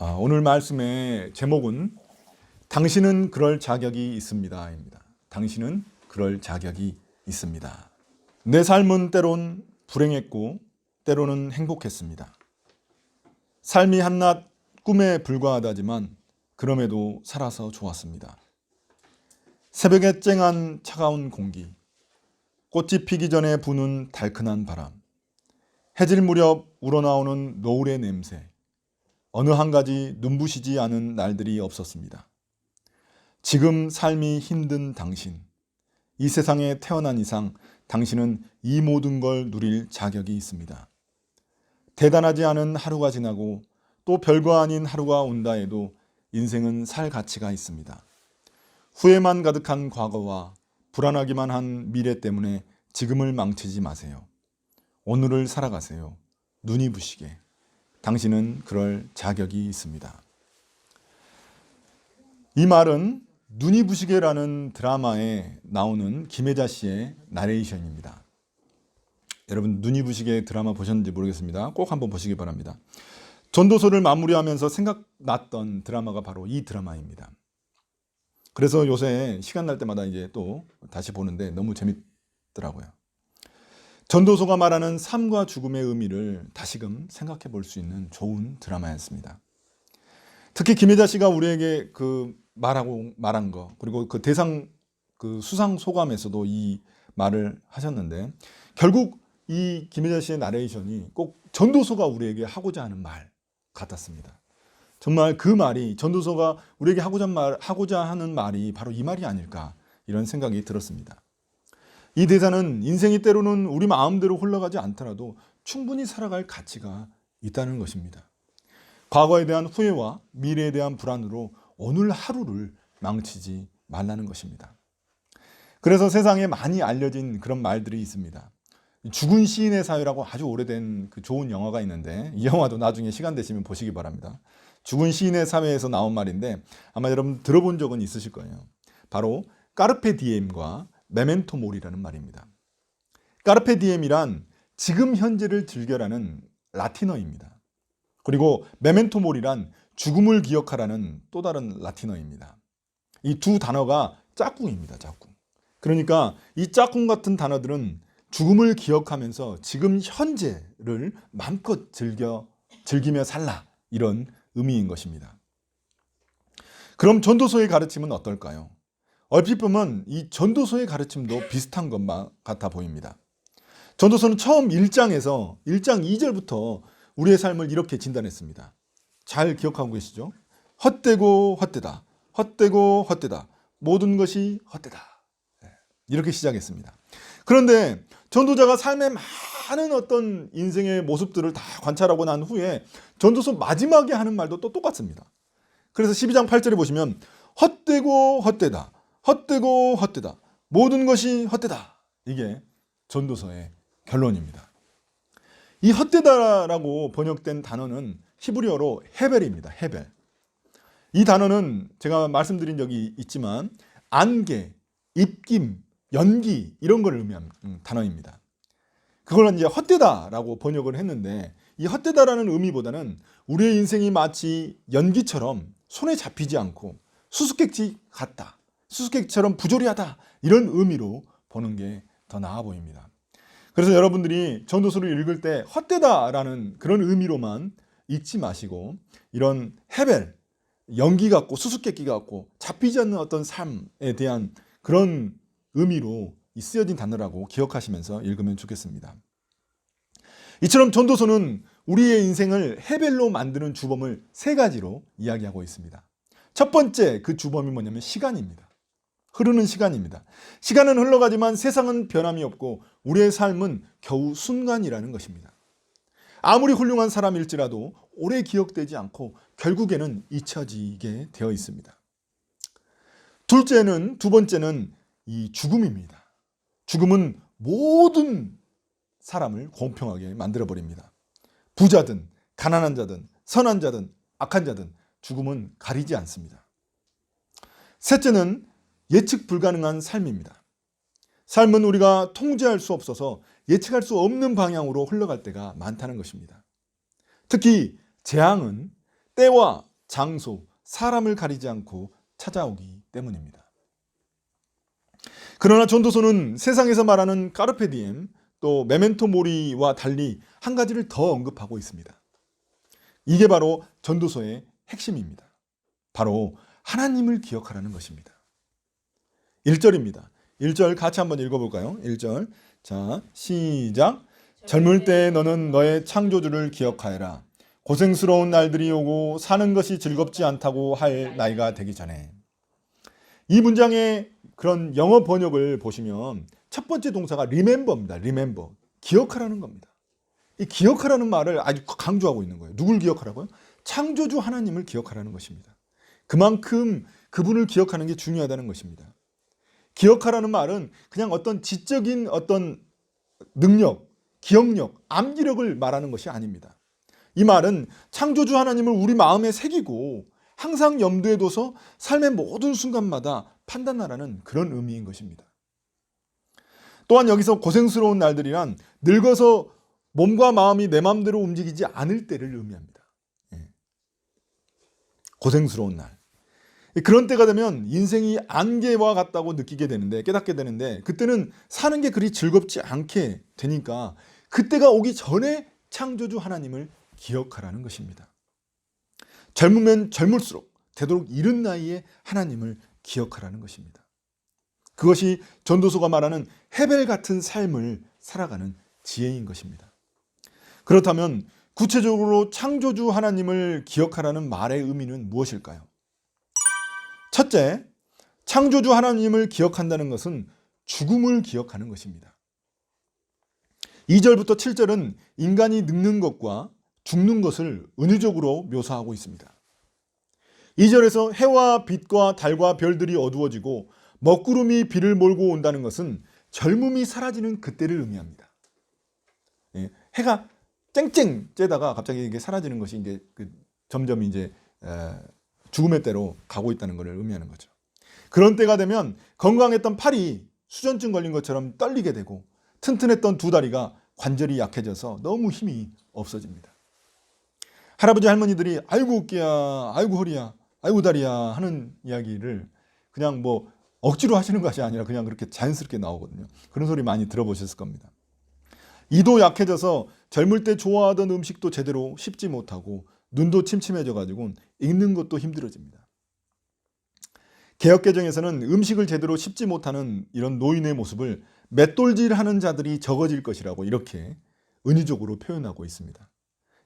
오늘 말씀의 제목은 당신은 그럴 자격이 있습니다입니다. 당신은 그럴 자격이 있습니다. 내 삶은 때론 불행했고 때로는 행복했습니다. 삶이 한낱 꿈에 불과하다지만 그럼에도 살아서 좋았습니다. 새벽에 쨍한 차가운 공기, 꽃이 피기 전에 부는 달큰한 바람, 해질 무렵 우러나오는 노을의 냄새, 어느 한 가지 눈부시지 않은 날들이 없었습니다. 지금 삶이 힘든 당신, 이 세상에 태어난 이상 당신은 이 모든 걸 누릴 자격이 있습니다. 대단하지 않은 하루가 지나고 또 별거 아닌 하루가 온다 해도 인생은 살 가치가 있습니다. 후회만 가득한 과거와 불안하기만 한 미래 때문에 지금을 망치지 마세요. 오늘을 살아가세요. 눈이 부시게. 당신은 그럴 자격이 있습니다. 이 말은 눈이 부시게라는 드라마에 나오는 김혜자 씨의 나레이션입니다. 여러분 눈이 부시게 드라마 보셨는지 모르겠습니다. 꼭 한번 보시기 바랍니다. 전도서를 마무리하면서 생각났던 드라마가 바로 이 드라마입니다. 그래서 요새 시간 날 때마다 이제 또 다시 보는데 너무 재밌더라고요. 전도서가 말하는 삶과 죽음의 의미를 다시금 생각해 볼 수 있는 좋은 드라마였습니다. 특히 김혜자 씨가 우리에게 말한 거, 그리고 그 대상 수상 소감에서도 이 말을 하셨는데, 결국 이 김혜자 씨의 나레이션이 꼭 전도서가 우리에게 하고자 하는 말 같았습니다. 정말 그 말이 전도서가 우리에게 하고자 하는 말이 바로 이 말이 아닐까, 이런 생각이 들었습니다. 이 대사는 인생이 때로는 우리 마음대로 흘러가지 않더라도 충분히 살아갈 가치가 있다는 것입니다. 과거에 대한 후회와 미래에 대한 불안으로 오늘 하루를 망치지 말라는 것입니다. 그래서 세상에 많이 알려진 그런 말들이 있습니다. 죽은 시인의 사회라고 아주 오래된 좋은 영화가 있는데, 이 영화도 나중에 시간 되시면 보시기 바랍니다. 죽은 시인의 사회에서 나온 말인데 아마 여러분 들어본 적은 있으실 거예요. 바로 까르페 디엠과 메멘토 모리라는 말입니다. 까르페 디엠이란 지금 현재를 즐겨라는 라틴어입니다. 그리고 메멘토 모리란 죽음을 기억하라는 또 다른 라틴어입니다. 이 두 단어가 짝꿍입니다. 짝꿍. 그러니까 이 짝꿍 같은 단어들은 죽음을 기억하면서 지금 현재를 마음껏 즐기며 살라, 이런 의미인 것입니다. 그럼 전도서의 가르침은 어떨까요? 얼핏 보면 이 전도서의 가르침도 비슷한 것만 같아 보입니다. 전도서는 처음 1장 2절부터 우리의 삶을 이렇게 진단했습니다. 잘 기억하고 계시죠? 헛되고 헛되다. 헛되고 헛되다. 모든 것이 헛되다. 이렇게 시작했습니다. 그런데 전도자가 삶의 많은 어떤 인생의 모습들을 다 관찰하고 난 후에 전도서 마지막에 하는 말도 또 똑같습니다. 그래서 12장 8절에 보시면 헛되고 헛되다. 헛되고 헛되다. 모든 것이 헛되다. 이게 전도서의 결론입니다. 이 헛되다라고 번역된 단어는 히브리어로 헤벨입니다. 헤벨. 이 단어는 제가 말씀드린 적이 있지만 안개, 입김, 연기 이런 걸 의미하는 단어입니다. 그걸 이제 헛되다라고 번역을 했는데, 이 헛되다라는 의미보다는 우리의 인생이 마치 연기처럼 손에 잡히지 않고 수수께끼 같다, 수수께끼처럼 부조리하다, 이런 의미로 보는 게 더 나아 보입니다. 그래서 여러분들이 전도서를 읽을 때 헛되다라는 그런 의미로만 읽지 마시고 이런 헤벨, 연기 같고 수수께끼 같고 잡히지 않는 어떤 삶에 대한 그런 의미로 쓰여진 단어라고 기억하시면서 읽으면 좋겠습니다. 이처럼 전도서는 우리의 인생을 헤벨로 만드는 주범을 3가지로 이야기하고 있습니다. 첫 번째 그 주범이 뭐냐면 시간입니다. 흐르는 시간입니다. 시간은 흘러가지만 세상은 변함이 없고 우리의 삶은 겨우 순간이라는 것입니다. 아무리 훌륭한 사람일지라도 오래 기억되지 않고 결국에는 잊혀지게 되어 있습니다. 두 번째는 이 죽음입니다. 죽음은 모든 사람을 공평하게 만들어버립니다. 부자든 가난한 자든 선한 자든 악한 자든 죽음은 가리지 않습니다. 셋째는 예측 불가능한 삶입니다. 삶은 우리가 통제할 수 없어서 예측할 수 없는 방향으로 흘러갈 때가 많다는 것입니다. 특히 재앙은 때와 장소, 사람을 가리지 않고 찾아오기 때문입니다. 그러나 전도서는 세상에서 말하는 까르페 디엠, 또 메멘토 모리와 달리 한 가지를 더 언급하고 있습니다. 이게 바로 전도서의 핵심입니다. 바로 하나님을 기억하라는 것입니다. 1절입니다. 1절 같이 한번 읽어볼까요? 1절. 자, 시작. 젊을 때 너는 너의 창조주를 기억하여라. 고생스러운 날들이 오고 사는 것이 즐겁지 않다고 할 나이가 되기 전에. 이 문장의 그런 영어 번역을 보시면 첫 번째 동사가 remember입니다. remember. 기억하라는 겁니다. 이 기억하라는 말을 아주 강조하고 있는 거예요. 누굴 기억하라고요? 창조주 하나님을 기억하라는 것입니다. 그만큼 그분을 기억하는 게 중요하다는 것입니다. 기억하라는 말은 그냥 어떤 지적인 어떤 능력, 기억력, 암기력을 말하는 것이 아닙니다. 이 말은 창조주 하나님을 우리 마음에 새기고 항상 염두에 둬서 삶의 모든 순간마다 판단하라는 그런 의미인 것입니다. 또한 여기서 고생스러운 날들이란 늙어서 몸과 마음이 내 마음대로 움직이지 않을 때를 의미합니다. 고생스러운 날. 그런 때가 되면 인생이 안개와 같다고 느끼게 되는데, 깨닫게 되는데, 그때는 사는 게 그리 즐겁지 않게 되니까 그때가 오기 전에 창조주 하나님을 기억하라는 것입니다. 젊으면 젊을수록 되도록 이른 나이에 하나님을 기억하라는 것입니다. 그것이 전도서가 말하는 헤벨 같은 삶을 살아가는 지혜인 것입니다. 그렇다면 구체적으로 창조주 하나님을 기억하라는 말의 의미는 무엇일까요? 첫째, 창조주 하나님을 기억한다는 것은 죽음을 기억하는 것입니다. 2절부터 7절은 인간이 늙는 것과 죽는 것을 은유적으로 묘사하고 있습니다. 2절에서 해와 빛과 달과 별들이 어두워지고 먹구름이 비를 몰고 온다는 것은 젊음이 사라지는 그때를 의미합니다. 해가 쨍쨍 쬐다가 갑자기 이게 사라지는 것이 이제 점점 이제 죽음의 때로 가고 있다는 것을 의미하는 거죠. 그런 때가 되면 건강했던 팔이 수전증 걸린 것처럼 떨리게 되고 튼튼했던 두 다리가 관절이 약해져서 너무 힘이 없어집니다. 할아버지 할머니들이 아이고 어깨야, 아이고 허리야, 아이고 다리야 하는 이야기를 그냥 뭐 억지로 하시는 것이 아니라 그냥 그렇게 자연스럽게 나오거든요. 그런 소리 많이 들어보셨을 겁니다. 이도 약해져서 젊을 때 좋아하던 음식도 제대로 씹지 못하고 눈도 침침해져 가지고 읽는 것도 힘들어집니다. 개혁개정에서는 음식을 제대로 씹지 못하는 이런 노인의 모습을 맷돌질하는 자들이 적어질 것이라고 이렇게 은유적으로 표현하고 있습니다.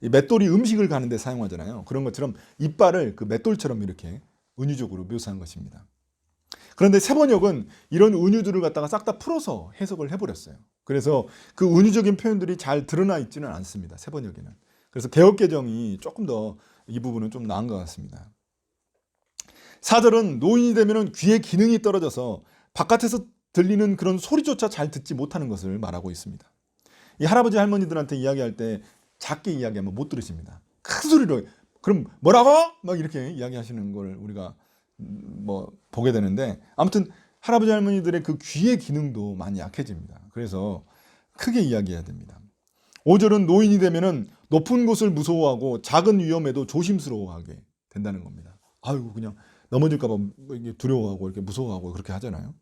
이 맷돌이 음식을 가는데 사용하잖아요. 그런 것처럼 이빨을 그 맷돌처럼 이렇게 은유적으로 묘사한 것입니다. 그런데 세번역은 이런 은유들을 갖다가 싹 다 풀어서 해석을 해버렸어요. 그래서 그 은유적인 표현들이 잘 드러나 있지는 않습니다. 세번역에는. 그래서 개혁개정이 조금 더 이 부분은 좀 나은 것 같습니다. 4절은 노인이 되면 귀의 기능이 떨어져서 바깥에서 들리는 그런 소리조차 잘 듣지 못하는 것을 말하고 있습니다. 이 할아버지 할머니들한테 이야기할 때 작게 이야기하면 못 들으십니다. 큰 소리로 그럼 뭐라고? 막 이렇게 이야기하시는 걸 우리가 뭐 보게 되는데, 아무튼 할아버지 할머니들의 그 귀의 기능도 많이 약해집니다. 그래서 크게 이야기해야 됩니다. 5절은 노인이 되면은 높은 곳을 무서워하고 작은 위험에도 조심스러워하게 된다는 겁니다. 아이고 그냥 넘어질까 봐 두려워하고 이렇게 무서워하고 그렇게 하잖아요.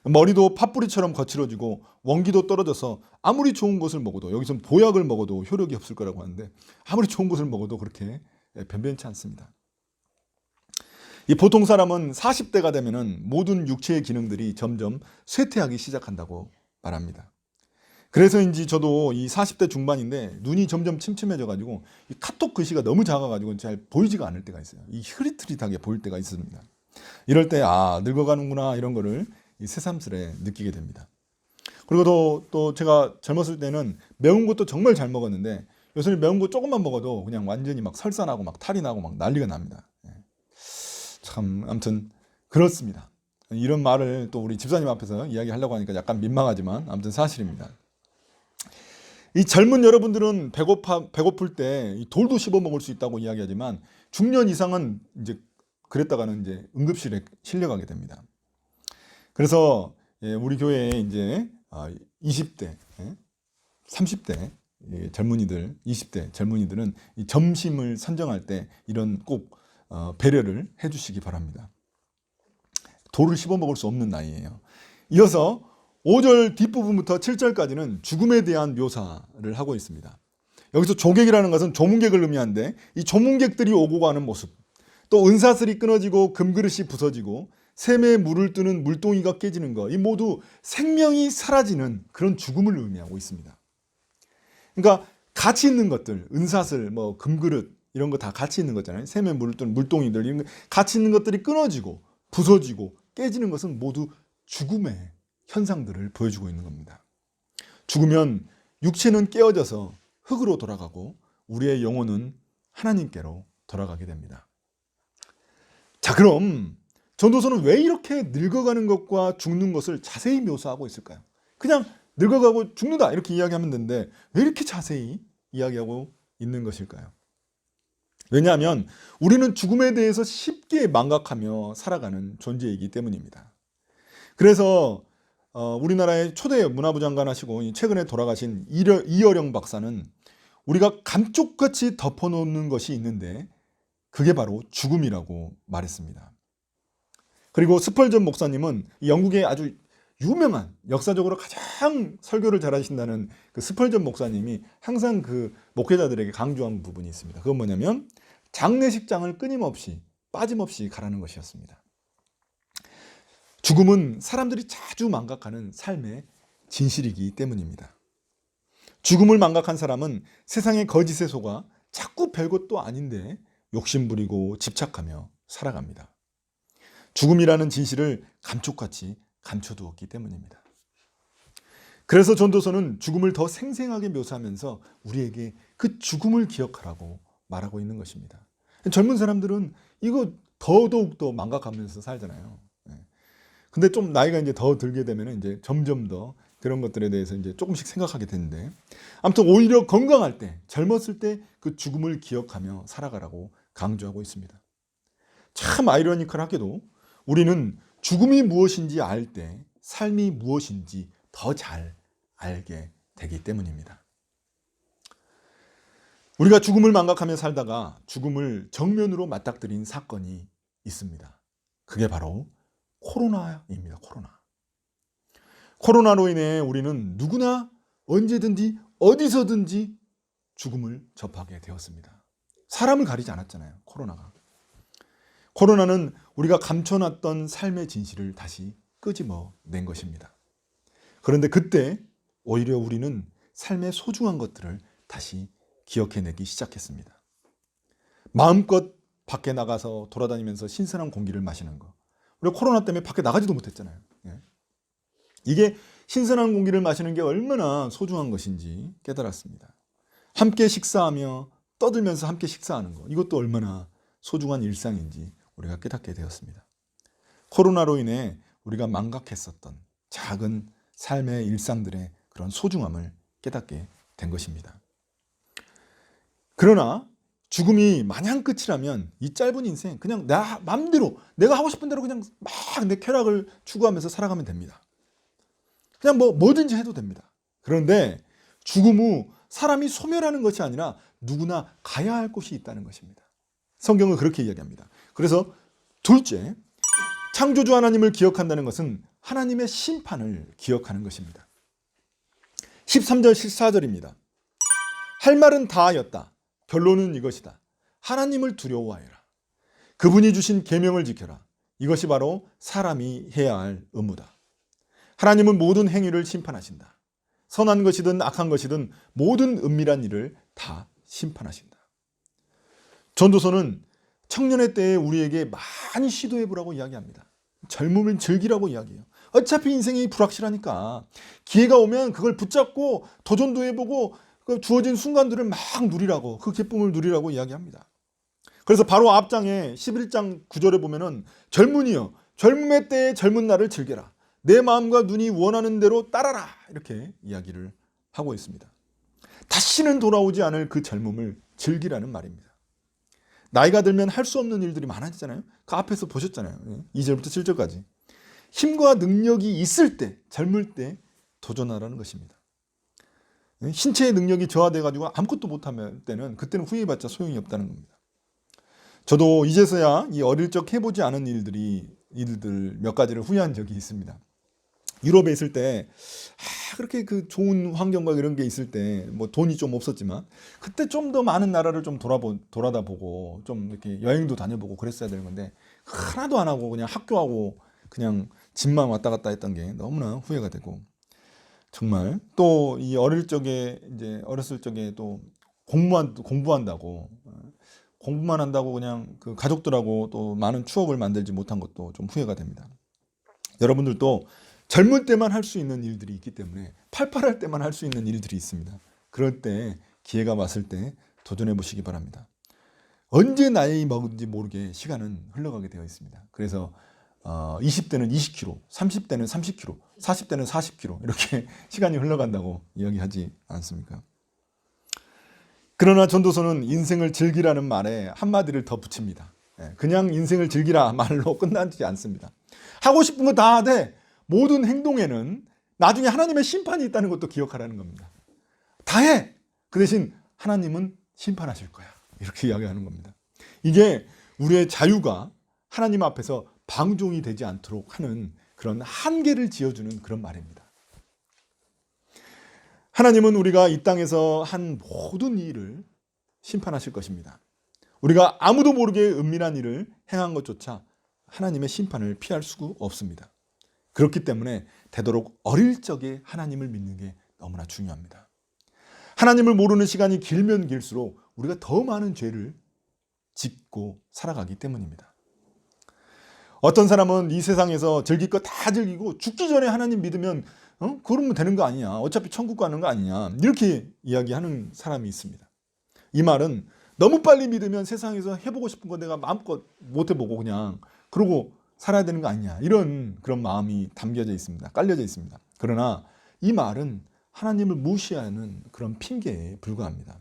머리도 팥뿌리처럼 거칠어지고 원기도 떨어져서 아무리 좋은 것을 먹어도, 여기서 보약을 먹어도 효력이 없을 거라고 하는데 아무리 좋은 것을 먹어도 그렇게 변변치 않습니다. 이 보통 사람은 40대가 되면은 모든 육체의 기능들이 점점 쇠퇴하기 시작한다고 말합니다. 그래서인지 저도 이 40대 중반인데 눈이 점점 침침해져 가지고 이 카톡 글씨가 너무 작아 가지고 잘 보이지가 않을 때가 있어요. 이 흐릿흐릿하게 보일 때가 있습니다. 이럴 때 늙어가는구나 이런 거를 새삼스레 느끼게 됩니다. 그리고 또 제가 젊었을 때는 매운 것도 정말 잘 먹었는데 요새는 매운 거 조금만 먹어도 그냥 완전히 막 설사나고 막 탈이 나고 막 난리가 납니다. 참 아무튼 그렇습니다. 이런 말을 또 우리 집사님 앞에서 이야기하려고 하니까 약간 민망하지만 아무튼 사실입니다. 이 젊은 여러분들은 배고플 때 돌도 씹어 먹을 수 있다고 이야기하지만 중년 이상은 이제 그랬다가는 이제 응급실에 실려가게 됩니다. 그래서 우리 교회에 이제 20대, 30대 젊은이들, 20대 젊은이들은 이 점심을 선정할 때 이런 꼭 배려를 해주시기 바랍니다. 돌을 씹어먹을 수 없는 나이예요. 이어서 5절 뒷부분부터 7절까지는 죽음에 대한 묘사를 하고 있습니다. 여기서 조객이라는 것은 조문객을 의미하는데 이 조문객들이 오고 가는 모습, 또 은사슬이 끊어지고 금그릇이 부서지고 샘에 물을 뜨는 물동이가 깨지는 것, 이 모두 생명이 사라지는 그런 죽음을 의미하고 있습니다. 그러니까 가치 있는 것들, 은사슬, 뭐 금그릇 이런 거 다 가치 있는 거잖아요. 샘에 물을 뜨는 물동이들, 이런 가치 있는 것들이 끊어지고 부서지고 깨지는 것은 모두 죽음의 현상들을 보여주고 있는 겁니다. 죽으면 육체는 깨어져서 흙으로 돌아가고 우리의 영혼은 하나님께로 돌아가게 됩니다. 자, 그럼 전도서는 왜 이렇게 늙어가는 것과 죽는 것을 자세히 묘사하고 있을까요? 그냥 늙어가고 죽는다 이렇게 이야기하면 되는데 왜 이렇게 자세히 이야기하고 있는 것일까요? 왜냐하면 우리는 죽음에 대해서 쉽게 망각하며 살아가는 존재이기 때문입니다. 그래서 우리나라의 초대 문화부 장관 하시고 최근에 돌아가신 이어령 박사는 우리가 감쪽같이 덮어놓는 것이 있는데 그게 바로 죽음이라고 말했습니다. 그리고 스펄전 목사님은 영국의 아주 유명한, 역사적으로 가장 설교를 잘하신다는 그 스펄전 목사님이 항상 그 목회자들에게 강조한 부분이 있습니다. 그건 뭐냐면 장례식장을 끊임없이 빠짐없이 가라는 것이었습니다. 죽음은 사람들이 자주 망각하는 삶의 진실이기 때문입니다. 죽음을 망각한 사람은 세상의 거짓에 속아 자꾸 별것도 아닌데 욕심부리고 집착하며 살아갑니다. 죽음이라는 진실을 감쪽같이 감춰두었기 때문입니다. 그래서 전도서는 죽음을 더 생생하게 묘사하면서 우리에게 그 죽음을 기억하라고 말하고 있는 것입니다. 젊은 사람들은 이거 더더욱 망각하면서 살잖아요. 근데 좀 나이가 이제 더 들게 되면 이제 점점 더 그런 것들에 대해서 이제 조금씩 생각하게 되는데, 아무튼 오히려 건강할 때, 젊었을 때 그 죽음을 기억하며 살아가라고 강조하고 있습니다. 참 아이러니컬하게도 우리는 죽음이 무엇인지 알 때 삶이 무엇인지 더 잘 알게 되기 때문입니다. 우리가 죽음을 망각하며 살다가 죽음을 정면으로 맞닥뜨린 사건이 있습니다. 그게 바로 코로나입니다. 코로나로 인해 우리는 누구나 언제든지 어디서든지 죽음을 접하게 되었습니다. 사람을 가리지 않았잖아요. 코로나는 우리가 감춰놨던 삶의 진실을 다시 끄집어낸 것입니다. 그런데 그때 오히려 우리는 삶의 소중한 것들을 다시 기억해내기 시작했습니다. 마음껏 밖에 나가서 돌아다니면서 신선한 공기를 마시는 거. 우리가 코로나 때문에 밖에 나가지도 못했잖아요. 이게 신선한 공기를 마시는 게 얼마나 소중한 것인지 깨달았습니다. 함께 식사하며 떠들면서 함께 식사하는 거, 이것도 얼마나 소중한 일상인지 우리가 깨닫게 되었습니다. 코로나로 인해 우리가 망각했었던 작은 삶의 일상들의 그런 소중함을 깨닫게 된 것입니다. 그러나 죽음이 마냥 끝이라면 이 짧은 인생 그냥 나 맘대로 내가 하고 싶은 대로 그냥 막 내 쾌락을 추구하면서 살아가면 됩니다. 그냥 뭐든지 해도 됩니다. 그런데 죽음 후 사람이 소멸하는 것이 아니라 누구나 가야 할 곳이 있다는 것입니다. 성경은 그렇게 이야기합니다. 그래서 둘째, 창조주 하나님을 기억한다는 것은 하나님의 심판을 기억하는 것입니다. 13절 14절입니다. 할 말은 다 하였다. 결론은 이것이다. 하나님을 두려워하여라. 그분이 주신 계명을 지켜라. 이것이 바로 사람이 해야 할 의무다. 하나님은 모든 행위를 심판하신다. 선한 것이든 악한 것이든 모든 은밀한 일을 다 심판하신다. 전도서는 청년의 때에 우리에게 많이 시도해보라고 이야기합니다. 젊으면 즐기라고 이야기해요. 어차피 인생이 불확실하니까 기회가 오면 그걸 붙잡고 도전도 해보고 그 주어진 순간들을 막 누리라고, 그 기쁨을 누리라고 이야기합니다. 그래서 바로 앞장에 11장 9절에 보면은 젊은이여 젊음의 때에 젊은 날을 즐겨라. 내 마음과 눈이 원하는 대로 따라라. 이렇게 이야기를 하고 있습니다. 다시는 돌아오지 않을 그 젊음을 즐기라는 말입니다. 나이가 들면 할 수 없는 일들이 많아지잖아요. 그 앞에서 보셨잖아요. 2절부터 7절까지. 힘과 능력이 있을 때, 젊을 때 도전하라는 것입니다. 신체의 능력이 저하돼가지고 아무것도 못하면 때는 그때는 후회해봤자 소용이 없다는 겁니다. 저도 이제서야 이 어릴 적 해보지 않은 일들 몇 가지를 후회한 적이 있습니다. 유럽에 있을 때 그렇게 그 좋은 환경과 이런 게 있을 때 뭐 돈이 좀 없었지만 그때 좀 더 많은 나라를 좀 돌아다 보고 좀 이렇게 여행도 다녀보고 그랬어야 되는 건데 하나도 안 하고 그냥 학교하고 그냥 집만 왔다 갔다 했던 게 너무나 후회가 되고, 정말 또 이 어렸을 적에 또 공부한다고 공부만 한다고 그냥 그 가족들하고 또 많은 추억을 만들지 못한 것도 좀 후회가 됩니다. 여러분들도 젊을 때만 할 수 있는 일들이 있기 때문에 팔팔할 때만 할 수 있는 일들이 있습니다. 그럴 때 기회가 왔을 때 도전해 보시기 바랍니다. 언제 나이 먹은지 모르게 시간은 흘러가게 되어 있습니다. 그래서 20대는 20km, 30대는 30km, 40대는 40km 이렇게 시간이 흘러간다고 이야기하지 않습니까? 그러나 전도서는 인생을 즐기라는 말에 한마디를 더 붙입니다. 그냥 인생을 즐기라 말로 끝나지 않습니다. 하고 싶은 거 다 하되 모든 행동에는 나중에 하나님의 심판이 있다는 것도 기억하라는 겁니다. 다 해! 그 대신 하나님은 심판하실 거야. 이렇게 이야기하는 겁니다. 이게 우리의 자유가 하나님 앞에서 방종이 되지 않도록 하는 그런 한계를 지어주는 그런 말입니다. 하나님은 우리가 이 땅에서 한 모든 일을 심판하실 것입니다. 우리가 아무도 모르게 은밀한 일을 행한 것조차 하나님의 심판을 피할 수가 없습니다. 그렇기 때문에 되도록 어릴 적에 하나님을 믿는 게 너무나 중요합니다. 하나님을 모르는 시간이 길면 길수록 우리가 더 많은 죄를 짓고 살아가기 때문입니다. 어떤 사람은 이 세상에서 즐길 거 다 즐기고 죽기 전에 하나님 믿으면 그러면 되는 거 아니냐, 어차피 천국 가는 거 아니냐, 이렇게 이야기하는 사람이 있습니다. 이 말은 너무 빨리 믿으면 세상에서 해보고 싶은 거 내가 마음껏 못 해보고 그냥 그러고 살아야 되는 거 아니냐, 이런 그런 마음이 담겨져 있습니다. 깔려져 있습니다. 그러나 이 말은 하나님을 무시하는 그런 핑계에 불과합니다.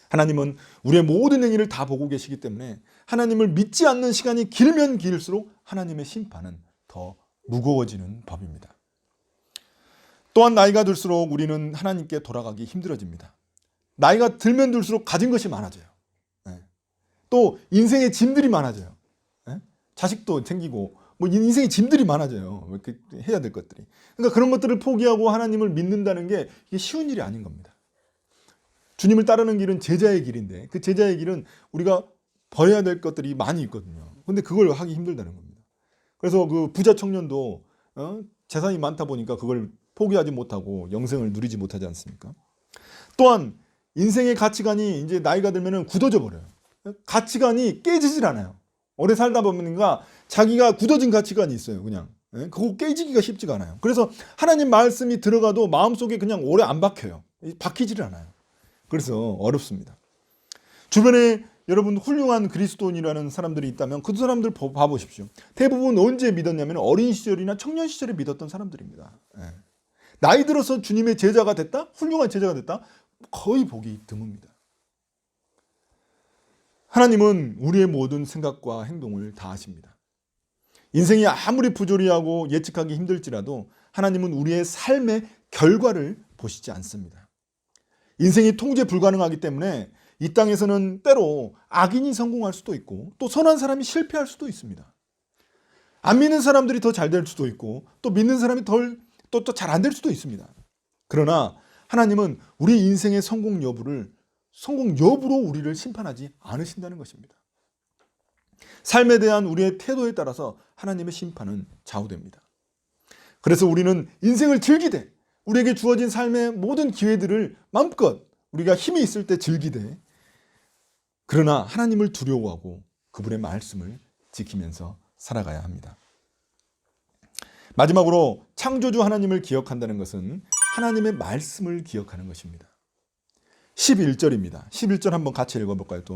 하나님은 우리의 모든 행위를 다 보고 계시기 때문에 하나님을 믿지 않는 시간이 길면 길수록 하나님의 심판은 더 무거워지는 법입니다. 또한 나이가 들수록 우리는 하나님께 돌아가기 힘들어집니다. 나이가 들면 들수록 가진 것이 많아져요. 또 인생의 짐들이 많아져요. 자식도 생기고 뭐 인생의 짐들이 많아져요. 이렇게 해야 될 것들이. 그러니까 그런 것들을 포기하고 하나님을 믿는다는 게 이게 쉬운 일이 아닌 겁니다. 주님을 따르는 길은 제자의 길인데 그 제자의 길은 우리가 버려야 될 것들이 많이 있거든요. 근데 그걸 하기 힘들다는 겁니다. 그래서 그 부자 청년도 재산이 많다 보니까 그걸 포기하지 못하고 영생을 누리지 못하지 않습니까? 또한 인생의 가치관이 이제 나이가 들면 굳어져 버려요. 가치관이 깨지질 않아요. 오래 살다 보니까 자기가 굳어진 가치관이 있어요. 그냥 그거 깨지기가 쉽지가 않아요. 그래서 하나님 말씀이 들어가도 마음속에 그냥 오래 안 박혀요. 박히지를 않아요. 그래서 어렵습니다. 주변에 여러분 훌륭한 그리스도인이라는 사람들이 있다면 그 사람들 봐보십시오. 대부분 언제 믿었냐면 어린 시절이나 청년 시절에 믿었던 사람들입니다. 나이 들어서 주님의 제자가 됐다? 훌륭한 제자가 됐다? 거의 보기 드뭅니다. 하나님은 우리의 모든 생각과 행동을 다 아십니다. 인생이 아무리 부조리하고 예측하기 힘들지라도 하나님은 우리의 삶의 결과를 보시지 않습니다. 인생이 통제 불가능하기 때문에 이 땅에서는 때로 악인이 성공할 수도 있고 또 선한 사람이 실패할 수도 있습니다. 안 믿는 사람들이 더 잘 될 수도 있고 또 믿는 사람이 또 잘 안 될 수도 있습니다. 그러나 하나님은 우리 인생의 성공 여부로 우리를 심판하지 않으신다는 것입니다. 삶에 대한 우리의 태도에 따라서 하나님의 심판은 좌우됩니다. 그래서 우리는 인생을 즐기되 우리에게 주어진 삶의 모든 기회들을 마음껏 우리가 힘이 있을 때 즐기되, 그러나 하나님을 두려워하고 그분의 말씀을 지키면서 살아가야 합니다. 마지막으로 창조주 하나님을 기억한다는 것은 하나님의 말씀을 기억하는 것입니다. 11절입니다. 11절 한번 같이 읽어볼까요? 또.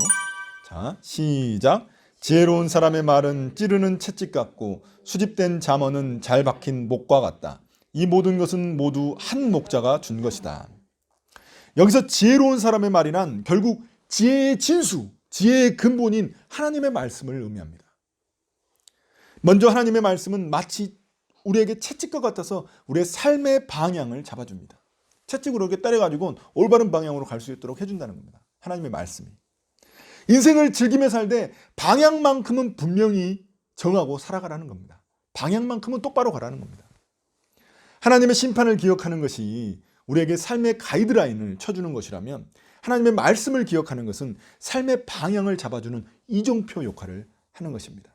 자, 시작. 지혜로운 사람의 말은 찌르는 채찍 같고 수집된 잠언은 잘 박힌 목과 같다. 이 모든 것은 모두 한 목자가 준 것이다. 여기서 지혜로운 사람의 말이란 결국 지혜의 진수, 지혜의 근본인 하나님의 말씀을 의미합니다. 먼저 하나님의 말씀은 마치 우리에게 채찍과 같아서 우리의 삶의 방향을 잡아줍니다. 채찍으로 이렇게 때려가지고 올바른 방향으로 갈 수 있도록 해준다는 겁니다. 하나님의 말씀이. 인생을 즐기며 살되 방향만큼은 분명히 정하고 살아가라는 겁니다. 방향만큼은 똑바로 가라는 겁니다. 하나님의 심판을 기억하는 것이 우리에게 삶의 가이드라인을 쳐주는 것이라면 하나님의 말씀을 기억하는 것은 삶의 방향을 잡아주는 이종표 역할을 하는 것입니다.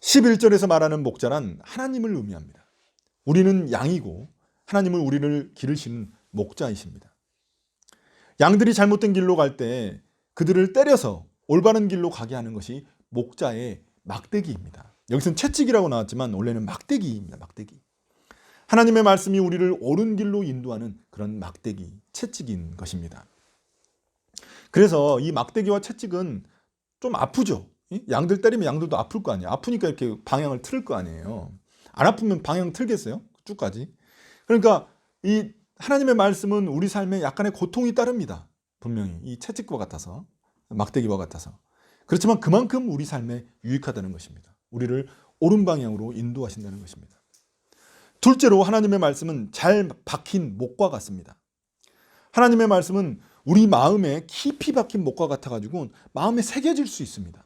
11절에서 말하는 목자란 하나님을 의미합니다. 우리는 양이고 하나님은 우리를 기르시는 목자이십니다. 양들이 잘못된 길로 갈 때 그들을 때려서 올바른 길로 가게 하는 것이 목자의 막대기입니다. 여기서는 채찍이라고 나왔지만 원래는 막대기입니다. 막대기. 하나님의 말씀이 우리를 옳은 길로 인도하는 그런 막대기, 채찍인 것입니다. 그래서 이 막대기와 채찍은 좀 아프죠. 양들 때리면 양들도 아플 거 아니에요. 아프니까 이렇게 방향을 틀을 거 아니에요. 안 아프면 방향 틀겠어요? 쭉까지. 그러니까 이 하나님의 말씀은 우리 삶에 약간의 고통이 따릅니다. 분명히 이 채찍과 같아서, 막대기와 같아서. 그렇지만 그만큼 우리 삶에 유익하다는 것입니다. 우리를 옳은 방향으로 인도하신다는 것입니다. 둘째로 하나님의 말씀은 잘 박힌 목과 같습니다. 하나님의 말씀은 우리 마음에 깊이 박힌 목과 같아가지고 마음에 새겨질 수 있습니다.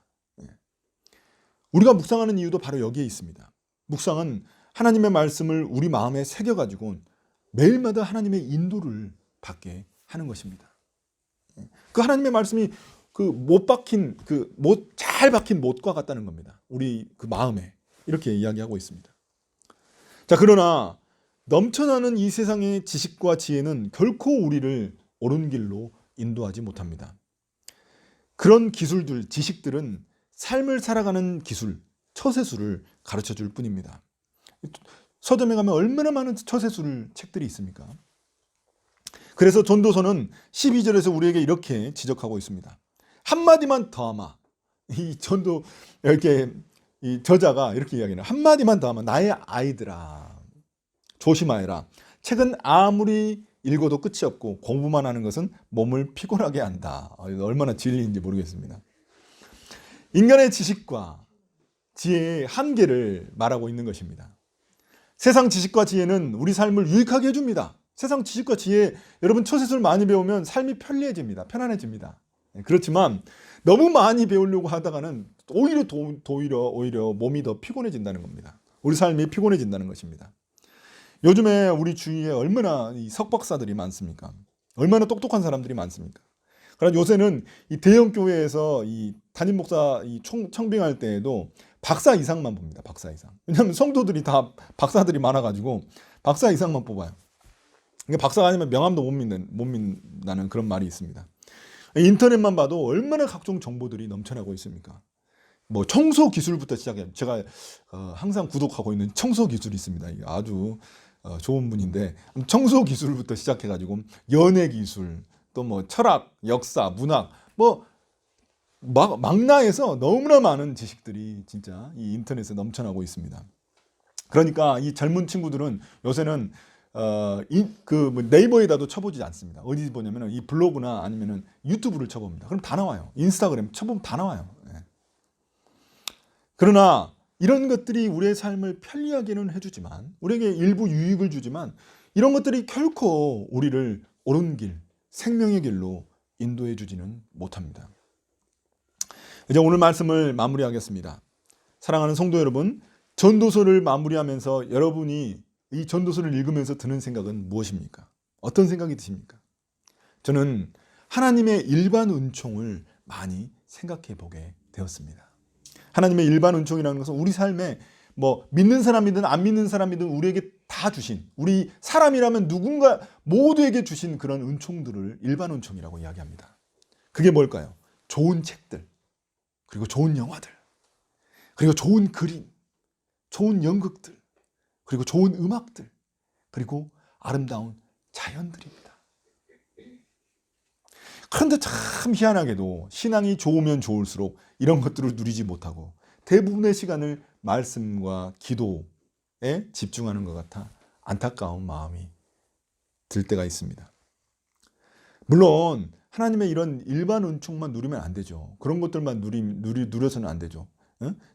우리가 묵상하는 이유도 바로 여기에 있습니다. 묵상은 하나님의 말씀을 우리 마음에 새겨가지고 매일마다 하나님의 인도를 받게 하는 것입니다. 그 하나님의 말씀이 그 못 박힌 잘 박힌 못과 같다는 겁니다. 우리 그 마음에 이렇게 이야기하고 있습니다. 자, 그러나 넘쳐나는 이 세상의 지식과 지혜는 결코 우리를 옳은 길로 인도하지 못합니다. 그런 기술들, 지식들은 삶을 살아가는 기술, 처세술을 가르쳐 줄 뿐입니다. 서점에 가면 얼마나 많은 처세술 책들이 있습니까? 그래서 전도서는 12절에서 우리에게 이렇게 지적하고 있습니다. 한마디만 더 하마. 이 전도 이렇게 이 저자가 이렇게 이야기해요. 한마디만 더 하마. 나의 아이들아, 조심하여라. 책은 아무리 읽어도 끝이 없고 공부만 하는 것은 몸을 피곤하게 한다. 얼마나 진리인지 모르겠습니다. 인간의 지식과 지혜의 한계를 말하고 있는 것입니다. 세상 지식과 지혜는 우리 삶을 유익하게 해줍니다. 세상 지식과 지혜, 여러분 처세술 많이 배우면 삶이 편리해집니다. 편안해집니다. 그렇지만 너무 많이 배우려고 하다가는 오히려 몸이 더 피곤해진다는 겁니다. 우리 삶이 피곤해진다는 것입니다. 요즘에 우리 주위에 얼마나 이 석박사들이 많습니까? 얼마나 똑똑한 사람들이 많습니까? 그러나 요새는 이 대형 교회에서 이 담임 목사 청빙할 때에도 박사 이상만 봅니다. 박사 이상. 왜냐하면 성도들이 다 박사들이 많아가지고 박사 이상만 뽑아요. 박사가 아니면 명함도 못 믿는다는 그런 말이 있습니다. 인터넷만 봐도 얼마나 각종 정보들이 넘쳐나고 있습니까? 뭐 청소 기술부터 시작해요. 제가 항상 구독하고 있는 청소 기술이 있습니다. 이게 아주 좋은 분인데 청소 기술부터 시작해가지고 연애 기술, 또 뭐 철학, 역사, 문학, 뭐 망라해서 너무나 많은 지식들이 진짜 이 인터넷에 넘쳐나고 있습니다. 그러니까 이 젊은 친구들은 요새는 네이버에다도 쳐보지 않습니다. 어디 보냐면 이 블로그나 아니면 유튜브를 쳐봅니다. 그럼 다 나와요. 인스타그램 쳐보면 다 나와요. 네. 그러나 이런 것들이 우리의 삶을 편리하게는 해주지만, 우리에게 일부 유익을 주지만, 이런 것들이 결코 우리를 옳은 길, 생명의 길로 인도해 주지는 못합니다. 이제 오늘 말씀을 마무리하겠습니다. 사랑하는 성도 여러분, 전도서를 마무리하면서 여러분이 이 전도서를 읽으면서 드는 생각은 무엇입니까? 어떤 생각이 드십니까? 저는 하나님의 일반 은총을 많이 생각해 보게 되었습니다. 하나님의 일반 은총이라는 것은 우리 삶에 뭐 믿는 사람이든 안 믿는 사람이든 우리에게 다 주신, 우리 사람이라면 누군가 모두에게 주신 그런 은총들을 일반 은총이라고 이야기합니다. 그게 뭘까요? 좋은 책들, 그리고 좋은 영화들, 그리고 좋은 그림, 좋은 연극들, 그리고 좋은 음악들, 그리고 아름다운 자연들입니다. 그런데 참 희한하게도 신앙이 좋으면 좋을수록 이런 것들을 누리지 못하고 대부분의 시간을 말씀과 기도에 집중하는 것 같아 안타까운 마음이 들 때가 있습니다. 물론 하나님의 이런 일반 은총만 누리면 안 되죠. 그런 것들만 누려서는 안 되죠.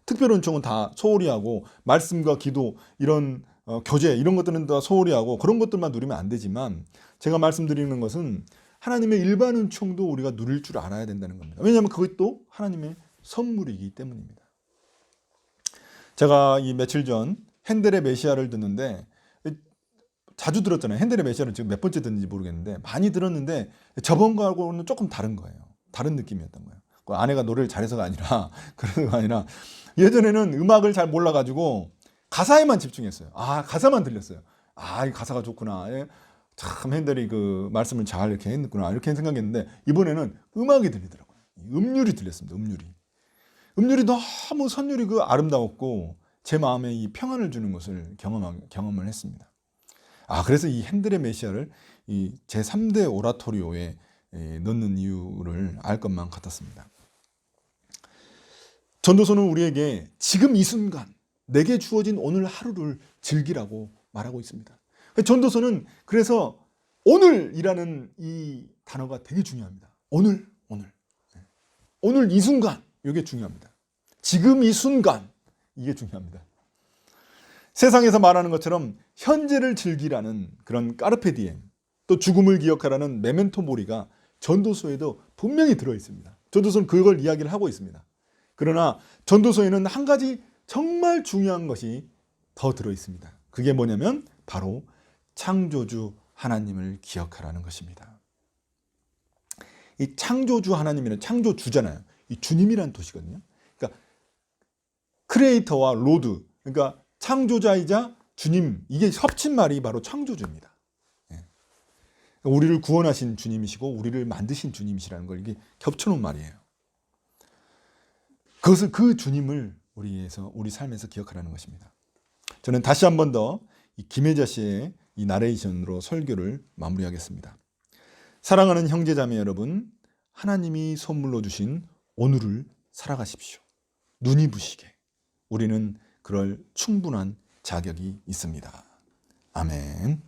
특별 은총은 다 소홀히 하고 말씀과 기도, 이런 교제 이런 것들은 다 소홀히 하고 그런 것들만 누리면 안 되지만, 제가 말씀드리는 것은 하나님의 일반 은총도 우리가 누릴 줄 알아야 된다는 겁니다. 왜냐하면 그것도 하나님의 선물이기 때문입니다. 제가 이 며칠 전 핸델의 메시아를 듣는데, 자주 들었잖아요. 핸델의 메시아를 지금 몇 번째 듣는지 모르겠는데 많이 들었는데 저번 거하고는 조금 다른 거예요. 다른 느낌이었던 거예요. 그 아내가 노래를 잘해서가 아니라 그런 거 아니라 예전에는 음악을 잘 몰라가지고 가사에만 집중했어요. 아, 가사만 들렸어요. 아, 이 가사가 좋구나. 예, 참 핸델이 그 말씀을 잘 이렇게 했구나 이렇게 생각했는데 이번에는 음악이 들리더라고요. 음률이 들렸습니다. 음률이 너무 선율이 그 아름다웠고 제 마음에 이 평안을 주는 것을 경험을 했습니다. 아, 그래서 이 핸델의 메시아를 이 제3대 오라토리오에 넣는 이유를 알 것만 같았습니다. 전도서는 우리에게 지금 이 순간 내게 주어진 오늘 하루를 즐기라고 말하고 있습니다. 전도서는 그래서 오늘이라는 이 단어가 되게 중요합니다. 오늘 이 순간, 이게 중요합니다. 지금 이 순간, 이게 중요합니다. 세상에서 말하는 것처럼 현재를 즐기라는 그런 까르페 디엠, 또 죽음을 기억하라는 메멘토 모리가 전도서에도 분명히 들어있습니다. 전도서는 그걸 이야기를 하고 있습니다. 그러나 전도서에는 한 가지 정말 중요한 것이 더 들어있습니다. 그게 뭐냐면 바로 창조주 하나님을 기억하라는 것입니다. 이 창조주 하나님이란 창조주잖아요. 이 주님이란 뜻이거든요. 그러니까 크리에이터와 로드, 그러니까 창조자이자 주님, 이게 합친 말이 바로 창조주입니다. 우리를 구원하신 주님이시고 우리를 만드신 주님이시라는 걸 이게 겹쳐놓은 말이에요. 그것을 그 주님을 우리 삶에서 기억하라는 것입니다. 저는 다시 한 번 더 이 김혜자 씨의 이 나레이션으로 설교를 마무리하겠습니다. 사랑하는 형제자매 여러분, 하나님이 선물로 주신 오늘을 살아가십시오. 눈이 부시게 우리는 그럴 충분한 자격이 있습니다. 아멘.